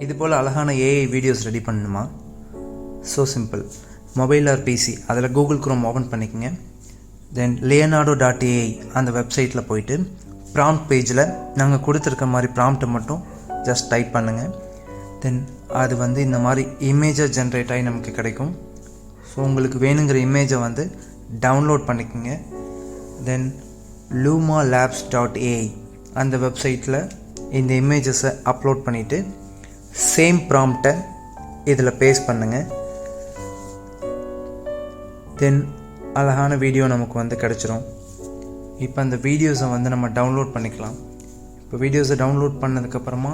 இது போல் அழகான ஏஐ வீடியோஸ் ரெடி பண்ணணுமா? So simple. Mobile or PC அதில் கூகுள் குரோம் ஓப்பன் பண்ணிக்கோங்க. தென் leonardo.ai அந்த வெப்சைட்டில் போயிட்டு ப்ராம்ப்ட் பேஜில் நாங்கள் கொடுத்துருக்க மாதிரி ப்ராம்ப்ட்டை மட்டும் ஜஸ்ட் டைப் பண்ணுங்கள். தென் அது இந்த மாதிரி இமேஜாக ஜென்ரேட் ஆகி நமக்கு கிடைக்கும். ஸோ உங்களுக்கு வேணுங்கிற இமேஜை டவுன்லோட் பண்ணிக்கோங்க. தென் lumalabs.ai அந்த வெப்சைட்டில் இந்த இமேஜஸை அப்லோட் பண்ணிவிட்டு சேம் ப்ராம்ப்டை இதில் பேஸ்ட் பண்ணுங்கள். தென் அழகான வீடியோ நமக்கு கிடச்சிரும். இப்போ அந்த வீடியோஸை நம்ம டவுன்லோட் பண்ணிக்கலாம். இப்போ வீடியோஸை டவுன்லோட் பண்ணதுக்கப்புறமா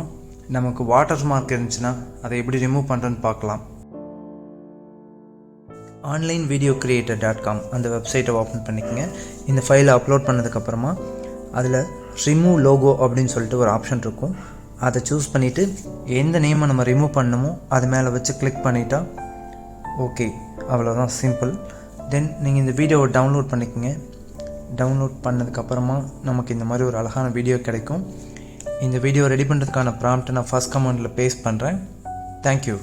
நமக்கு வாட்டர் மார்க் இருந்துச்சுன்னா அதை எப்படி ரிமூவ் பண்ணுறேன்னு பார்க்கலாம். onlinevideocreator.com அந்த வெப்சைட்டை ஓப்பன் பண்ணிக்கோங்க. இந்த ஃபைலை அப்லோட் பண்ணதுக்கப்புறமா அதில் ரிமூவ் லோகோ அப்படின்னு சொல்லிட்டு ஒரு ஆப்ஷன் இருக்கும். அதை சூஸ் பண்ணிவிட்டு எந்த நேமை நம்ம ரிமூவ் பண்ணணுமோ அது மேலே வச்சு கிளிக் பண்ணிட்டா ஓகே, அவ்வளோதான், சிம்பிள். தென் நீங்கள் இந்த வீடியோவை டவுன்லோட் பண்ணிக்கோங்க. டவுன்லோட் பண்ணதுக்கப்புறமா நமக்கு இந்த மாதிரி ஒரு அழகான வீடியோ கிடைக்கும். இந்த வீடியோ ரெடி பண்ணுறதுக்கான ப்ராம்ப்ட்டை நான் ஃபர்ஸ்ட் கமெண்டில் பேஸ்ட் பண்ணுறேன். தேங்க்யூ.